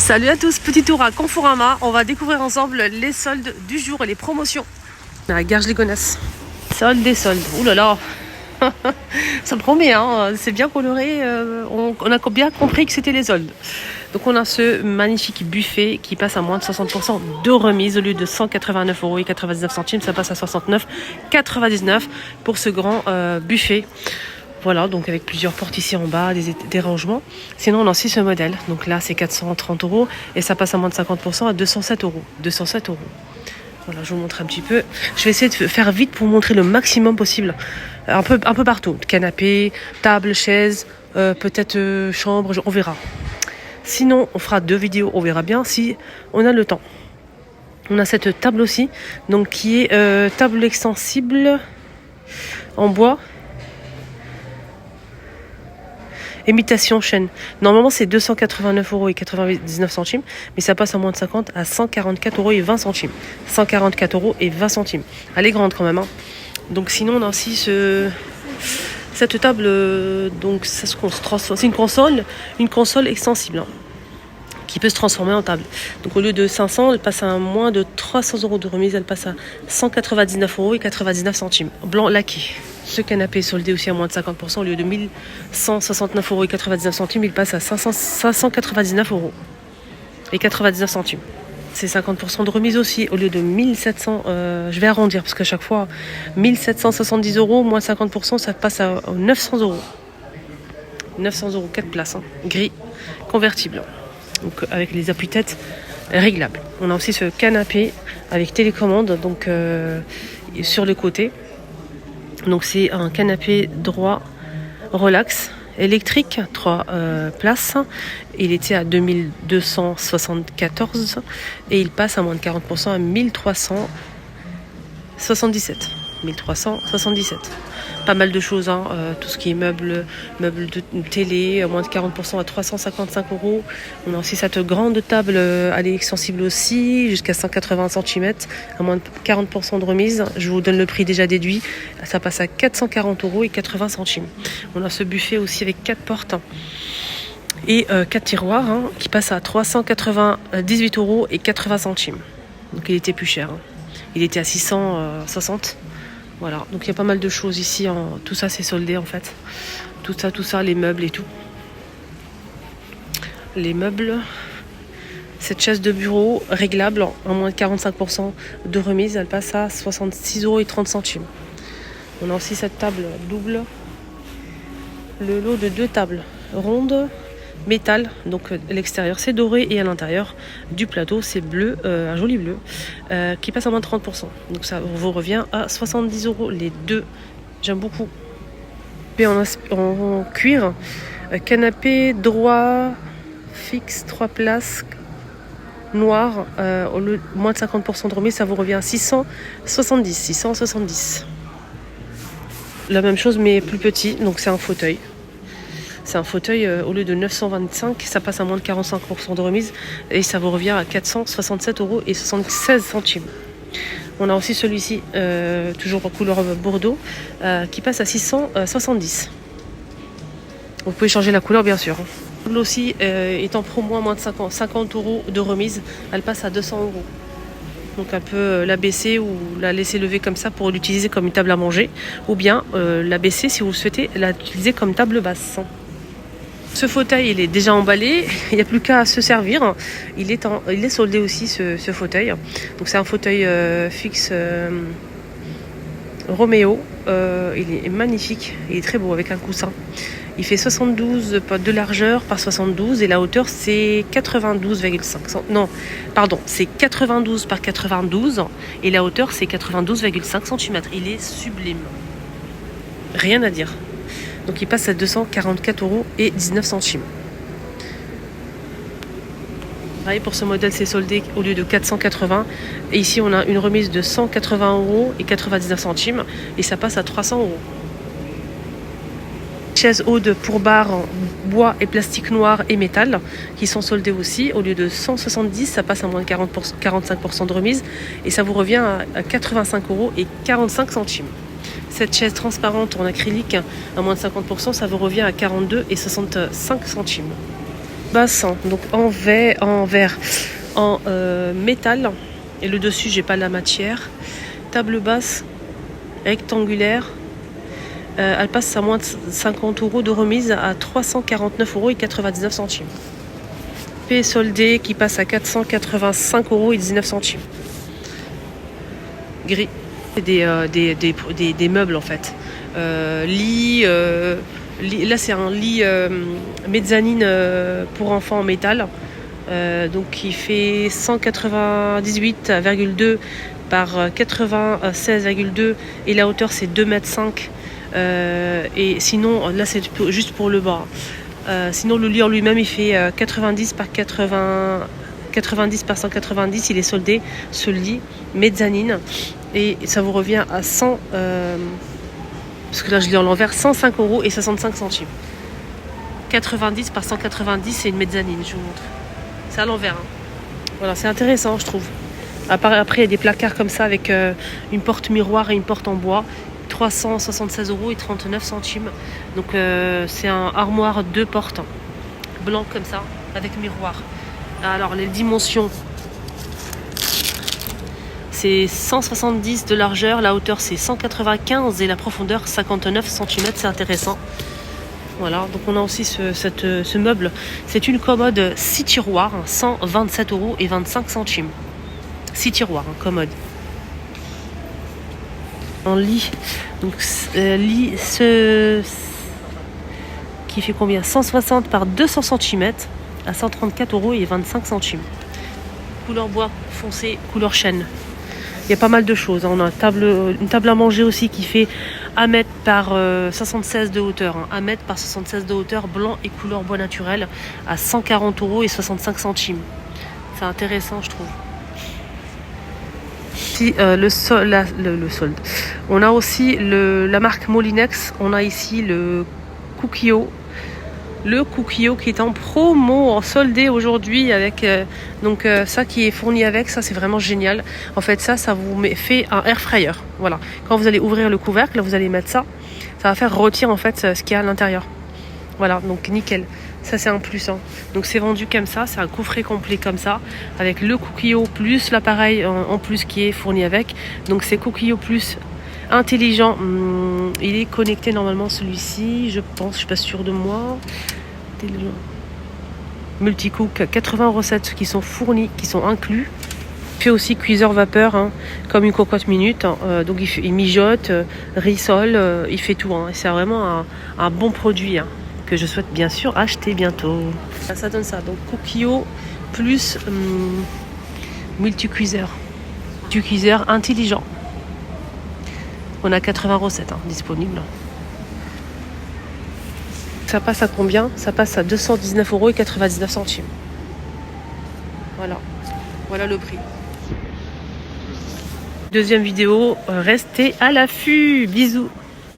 Salut à tous, petit tour à Conforama. On va découvrir ensemble les soldes du jour et les promotions. À la Garges les Gonasses. Soldes des soldes. Ouh là là. Ça promet, hein. C'est bien coloré. On a bien compris que c'était les soldes. Donc on a ce magnifique buffet qui passe à moins de 60% de remise. Au lieu de 189,99 €, ça passe à 69,99 € pour ce grand buffet. Voilà, donc avec plusieurs portes ici en bas, des rangements. Sinon, on a aussi ce modèle. Donc là, c'est 430 € et ça passe à moins de 50% à 207 €. 207 €. Voilà, je vous montre un petit peu. Je vais essayer de faire vite pour vous montrer le maximum possible. Un peu partout. Canapé, table, chaise, peut-être chambre, on verra. Sinon, on fera 2 vidéos, on verra bien si on a le temps. On a cette table aussi, donc qui est table extensible en bois. Imitation chêne. Normalement, c'est 289,99 €, mais ça passe à moins de 50 à 144,20 €. 144,20 €. Elle est grande quand même, hein. Donc sinon, on a aussi cette table, donc c'est une console extensible, hein, qui peut se transformer en table. Donc au lieu de 500, elle passe à moins de 300 € de remise, elle passe à 199,99 €. Blanc laqué. Ce canapé est soldé aussi à moins de 50%. Au lieu de 1169,99 €, il passe à 599,99 €. C'est 50% de remise aussi. Au lieu de 1700, je vais arrondir parce qu'à chaque fois, 1770 €, moins 50%, ça passe à 900 €. 900 €, 4 places, hein. Gris, convertible. Donc avec les appuis-têtes réglables. On a aussi ce canapé avec télécommande, donc sur le côté. Donc c'est un canapé droit relax électrique, 3 places. Il était à 2274 et il passe à moins de 40% à 1377. 1377. Pas mal de choses, hein. Tout ce qui est meubles de télé, à moins de 40% à 355 €. On a aussi cette grande table, elle est extensible aussi, jusqu'à 180 cm, à moins de 40% de remise. Je vous donne le prix déjà déduit. Ça passe à 440,80 €. On a ce buffet aussi avec 4 portes et 4 tiroirs, hein, qui passe à 398,80 €. Donc il était plus cher, hein. Il était à 660. Voilà, donc il y a pas mal de choses ici. Tout ça, c'est soldé en fait. Tout ça, les meubles et tout. Les meubles. Cette chaise de bureau réglable en moins de 45% de remise, elle passe à 66,30 €. On a aussi cette table double. Le lot de 2 tables rondes. Métal, donc l'extérieur c'est doré et à l'intérieur du plateau c'est bleu, un joli bleu, qui passe à moins de 30%. Donc ça vous revient à 70 € les deux. J'aime beaucoup. Et en cuir, canapé droit fixe 3 places noir, au lieu de moins de 50% de remise, ça vous revient à 670. La même chose mais plus petit, donc c'est un fauteuil. C'est un fauteuil, au lieu de 925, ça passe à moins de 45% de remise et ça vous revient à 467,76 €. On a aussi celui-ci, toujours en couleur Bordeaux, qui passe à 670. Vous pouvez changer la couleur bien sûr. L'autre aussi est en promo à moins de 50 € de remise, elle passe à 200 €. Donc on peut la baisser ou la laisser lever comme ça pour l'utiliser comme une table à manger, ou bien la baisser si vous souhaitez l'utiliser comme table basse. Ce fauteuil, il est déjà emballé, il n'y a plus qu'à se servir. Il est soldé aussi, ce fauteuil. Donc c'est un fauteuil fixe Roméo. Il est magnifique, il est très beau avec un coussin. Il fait 72 de largeur par 72 et la hauteur c'est 92,5. Non, pardon, c'est 92 par 92 et la hauteur c'est 92,5 cm. Il est sublime. Rien à dire. Donc il passe à 244,19 €. Pareil pour ce modèle, c'est soldé au lieu de 480. Et ici on a une remise de 180,99 € et ça passe à 300 €. Chaises hautes pour bar en bois et plastique noir et métal qui sont soldées aussi. Au lieu de 170, ça passe à moins de 45% de remise et ça vous revient à 85,45 €. Cette chaise transparente en acrylique à moins de 50%, ça vous revient à 42,65 €. basse, hein, donc en verre, en métal. Et le dessus, j'ai pas la matière. Table basse rectangulaire. Elle passe à moins de 50 € de remise à 349,99 €. P soldé qui passe à 485,19 €. Gris. C'est des meubles en fait. Lit, là c'est un lit mezzanine pour enfants en métal. Donc qui fait 198,2 par 96,2 et la hauteur c'est 2,5 m. Et sinon là c'est juste pour le bas. Sinon le lit en lui-même il fait 90 par 190, il est soldé ce lit mezzanine et ça vous revient à 100 parce que là je l'ai en l'envers, 105,65 €. 90 par 190 c'est une mezzanine, je vous montre. C'est à l'envers. Hein. Voilà, c'est intéressant, je trouve. Après, il y a des placards comme ça avec une porte miroir et une porte en bois. 376,39 €. Donc, c'est un armoire 2 portes. Blanc comme ça, avec miroir. Alors, les dimensions. C'est 170 de largeur. La hauteur, c'est 195 et la profondeur, 59 cm. C'est intéressant. Voilà, donc on a aussi ce meuble. C'est une commode 6 tiroirs, 127,25 €. 6 tiroirs, commode. En lit, donc lit qui fait combien? 160 par 200 cm à 134,25 €. Couleur bois foncé, couleur chêne. Il y a pas mal de choses. On a une table à manger aussi qui fait 1 m par 76 de hauteur. 1 m par 76 de hauteur, blanc et couleur bois naturel à 140,65 €. C'est intéressant, je trouve. Ici, le solde. On a aussi la marque Molinex. On a ici le Kukio. Le Kukio qui est en promo, en soldé aujourd'hui avec ça qui est fourni avec, ça c'est vraiment génial. En fait ça vous fait un air fryer. Voilà. Quand vous allez ouvrir le couvercle, vous allez mettre ça. Ça va faire rôtir en fait ce qu'il y a à l'intérieur. Voilà, donc nickel. Ça c'est un plus. Hein. Donc c'est vendu comme ça, c'est un coffret complet comme ça, avec le Kukio plus l'appareil en plus qui est fourni avec. Donc c'est Kukio plus intelligent. Il est connecté normalement celui-ci, je pense, je suis pas sûre de moi. Intelligent. Multicook, 80 recettes qui sont fournies, qui sont inclus. Il fait aussi cuiseur vapeur, hein, comme une cocotte minute. Hein. Donc il mijote, rissole, il fait tout. Hein. C'est vraiment un bon produit hein, que je souhaite bien sûr acheter bientôt. Ça donne ça. Donc Kukio plus multicuiseur. Multicuiseur intelligent. On a 80 recettes hein, disponibles. Ça passe à combien? Ça passe à 219,99 €. Voilà. Voilà le prix. Deuxième vidéo, restez à l'affût. Bisous.